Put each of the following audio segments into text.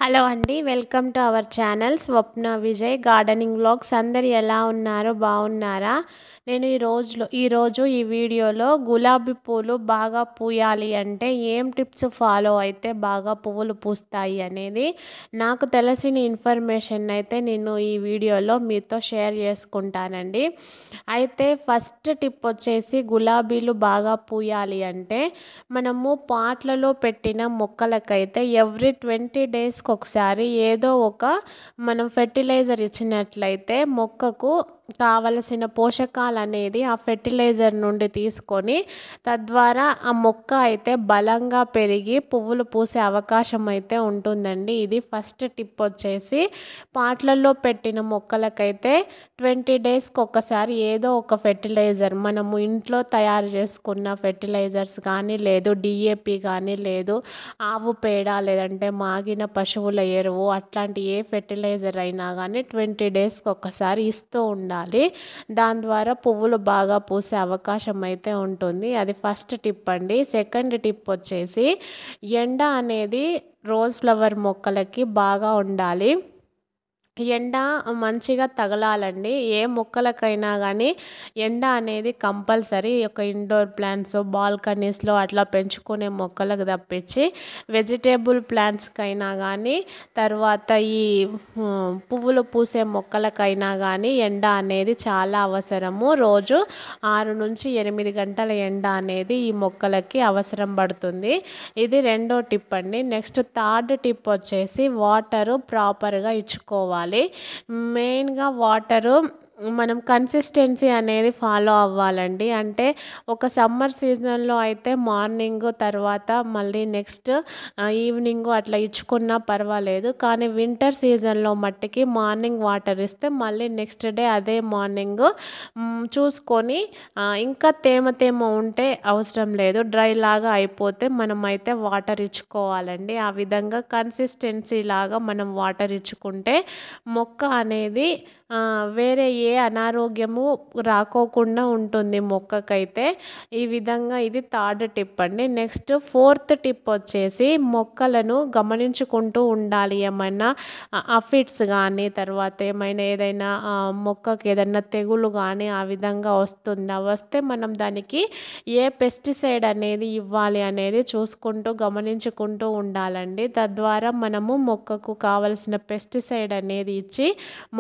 Hello అండి, welcome to our channel Swapna Vijay gardening vlogs. అందరు ఎలా ఉన్నారు? బాగున్నారా? నేను ఈరోజు ఈ వీడియోలో గులాబీ పూలు బాగా పూయాలి అంటే ఏం టిప్స్ ఫాలో అయితే బాగా పువ్వులు పూస్తాయి అనేది నాకు తెలిసిన ఇన్ఫర్మేషన్ అయితే నేను ఈ వీడియోలో మీతో షేర్ చేసుకుంటానండి. అయితే ఫస్ట్ టిప్ వచ్చేసి గులాబీలు బాగా పూయాలి అంటే మనము పాట్లలో పెట్టిన మొక్కలకైతే ఎవ్రీ 20 డేస్కి ఒకసారి ఏదో ఒక మనం ఫెర్టిలైజర్ ఇచ్చినట్లయితే మొక్కకు కావలసిన పోషకాలు అనేది ఆ ఫెర్టిలైజర్ నుండి తీసుకొని తద్వారా ఆ మొక్క అయితే బలంగా పెరిగి పువ్వులు పూసే అవకాశం అయితే ఉంటుందండి. ఇది ఫస్ట్ టిప్ వచ్చేసి పాట్లలో పెట్టిన మొక్కలకైతే 20 డేస్కి ఒకసారి ఏదో ఒక ఫెర్టిలైజర్ మనము ఇంట్లో తయారు చేసుకున్న ఫెర్టిలైజర్స్ కానీ లేదు డిఏపి కానీ లేదు ఆవు పేడ లేదంటే మాగిన పశువుల ఎరువు అట్లాంటి ఏ ఫెర్టిలైజర్ అయినా కానీ 20 డేస్కి ఒకసారి ఇస్తూ ఉండాలి. దాని ద్వారా పువ్వులు బాగా పూసే అవకాశం అయితే ఉంటుంది. అది ఫస్ట్ టిప్ అండి. సెకండ్ టిప్ వచ్చేసి ఎండ అనేది రోజ్ ఫ్లవర్ మొక్కలకి బాగా ఉండాలి. ఎండ మంచిగా తగలాలండి. ఏ మొక్కలకైనా కానీ ఎండ అనేది కంపల్సరీ. ఒక ఇండోర్ ప్లాంట్స్ బాల్కనీస్లో అట్లా పెంచుకునే మొక్కలకు తప్పించి వెజిటేబుల్ ప్లాంట్స్కైనా కానీ తర్వాత ఈ పువ్వులు పూసే మొక్కలకైనా కానీ ఎండ అనేది చాలా అవసరము. రోజు 6 నుంచి 8 గంటల ఎండ అనేది ఈ మొక్కలకి అవసరం పడుతుంది. ఇది రెండో టిప్ అండి. నెక్స్ట్ థర్డ్ టిప్ వచ్చేసి వాటరు ప్రాపర్గా ఇచ్చుకోవాలి. మెయిన్గా వాటరు మనం కన్సిస్టెన్సీ అనేది ఫాలో అవ్వాలండి. అంటే ఒక సమ్మర్ సీజన్లో అయితే మార్నింగ్ తర్వాత మళ్ళీ నెక్స్ట్ ఈవినింగ్ అట్లా ఇచ్చుకున్నా పర్వాలేదు. కానీ వింటర్ సీజన్లో మట్టికి మార్నింగ్ వాటర్ ఇస్తే మళ్ళీ నెక్స్ట్ డే అదే మార్నింగ్ చూసుకొని ఇంకా తేమ ఉంటే అవసరం లేదు, డ్రై లాగా అయిపోతే మనమైతే వాటర్ ఇచ్చుకోవాలండి. ఆ విధంగా కన్సిస్టెన్సీ లాగా మనం వాటర్ ఇచ్చుకుంటే మొక్క అనేది వేరే ఏ అనారోగ్యము రాకోకుండా ఉంటుంది మొక్కకైతే. ఈ విధంగా ఇది థర్డ్ టిప్ అండి. నెక్స్ట్ ఫోర్త్ టిప్ వచ్చేసి మొక్కలను గమనించుకుంటూ ఉండాలి. ఏమైనా అఫిడ్స్ కానీ తర్వాత ఏదైనా మొక్కకి ఏదైనా తెగులు కానీ ఆ విధంగా వస్తే మనం దానికి ఏ పెస్టిసైడ్ అనేది ఇవ్వాలి అనేది చూసుకుంటూ గమనించుకుంటూ ఉండాలండి. తద్వారా మనము మొక్కకు కావలసిన పెస్టిసైడ్ అనేది ఇచ్చి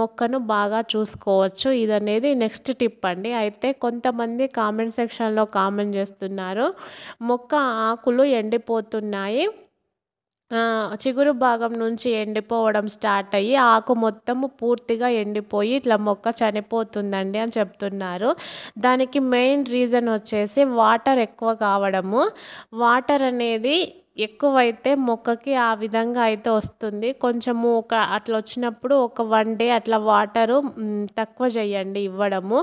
మొక్కను బాగా చూసుకోవచ్చు. ఇది అనేది నెక్స్ట్ టిప్ అండి. అయితే కొంతమంది కామెంట్ సెక్షన్లో కామెంట్ చేస్తున్నారు, మొక్క ఆకులు ఎండిపోతున్నాయి, చిగురు భాగం నుంచి ఎండిపోవడం స్టార్ట్ అయ్యి ఆకు మొత్తము పూర్తిగా ఎండిపోయి ఇట్లా మొక్క చనిపోతుందండి అని చెప్తున్నారు. దానికి మెయిన్ రీజన్ వచ్చేసి వాటర్ ఎక్కువ కావడము. వాటర్ అనేది ఎక్కువైతే మొక్కకి ఆ విధంగా అయితే వస్తుంది. కొంచెము అట్లా వచ్చినప్పుడు ఒక 1 డే అట్లా వాటరు తక్కువ చేయండి ఇవ్వడము.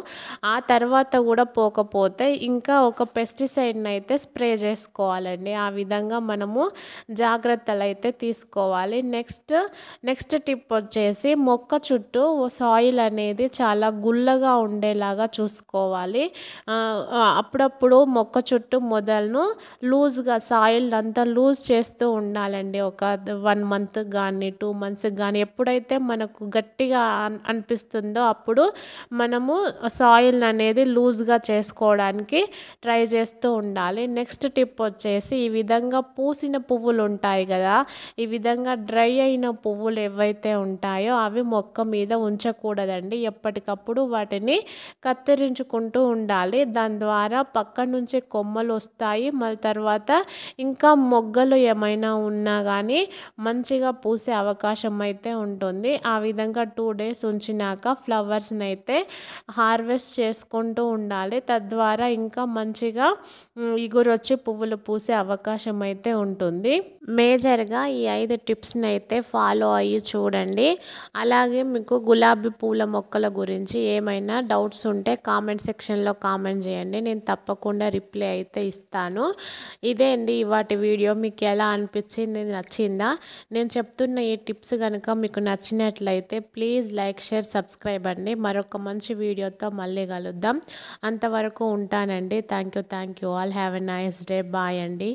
ఆ తర్వాత కూడా పోకపోతే ఇంకా ఒక పెస్టిసైడ్ని అయితే స్ప్రే చేసుకోవాలండి. ఆ విధంగా మనము జాగ్రత్తలు అయితే తీసుకోవాలి. నెక్స్ట్ టిప్ వచ్చేసి మొక్క చుట్టూ సాయిల్ అనేది చాలా గుల్లగా ఉండేలాగా చూసుకోవాలి. అప్పుడప్పుడు మొక్క చుట్టూ మొదలను లూజ్గా సాయిల్ అంతా లూజ్ చేస్తూ ఉండాలండి. ఒక 1 మంత్ కానీ 2 మంత్స్ కానీ ఎప్పుడైతే మనకు గట్టిగా అనిపిస్తుందో అప్పుడు మనము సాయిల్ అనేది లూజ్గా చేసుకోవడానికి ట్రై చేస్తూ ఉండాలి. నెక్స్ట్ టిప్ వచ్చేసి ఈ విధంగా పూసిన పువ్వులు ఉంటాయి కదా, ఈ విధంగా డ్రై అయిన పువ్వులు ఏవైతే ఉంటాయో అవి మొక్క మీద ఉంచకూడదండి. ఎప్పటికప్పుడు వాటిని కత్తిరించుకుంటూ ఉండాలి. దాని ద్వారా పక్క నుంచి కొమ్మలు వస్తాయి. మళ్ళీ తర్వాత ఇంకా మొగ్గలు ఏమైనా ఉన్నా కానీ మంచిగా పూసే అవకాశం అయితే ఉంటుంది. ఆ విధంగా 2 డేస్ ఉంచినాక ఫ్లవర్స్ని అయితే హార్వెస్ట్ చేసుకుంటూ ఉండాలి. తద్వారా ఇంకా మంచిగా ఇగురు వచ్చి పువ్వులు పూసే అవకాశం అయితే ఉంటుంది. మేజర్గా ఈ 5 టిప్స్ని అయితే ఫాలో అయ్యి చూడండి. అలాగే మీకు గులాబీ పూల మొక్కల గురించి ఏమైనా డౌట్స్ ఉంటే కామెంట్ సెక్షన్లో కామెంట్ చేయండి, నేను తప్పకుండా రిప్లై అయితే ఇస్తాను. ఇదే అండి వాటి వీడియో. మీకు ఎలా అనిపించింది? నచ్చిందా? నేను చెప్తున్న ఈ టిప్స్ కనుక మీకు నచ్చినట్లయితే ప్లీజ్ లైక్, షేర్, సబ్స్క్రైబ్ అండి. మరొక మంచి వీడియోతో మళ్ళీ కలుద్దాం. అంతవరకు ఉంటానండి. Thank you all. Have a nice day. Bye అండి.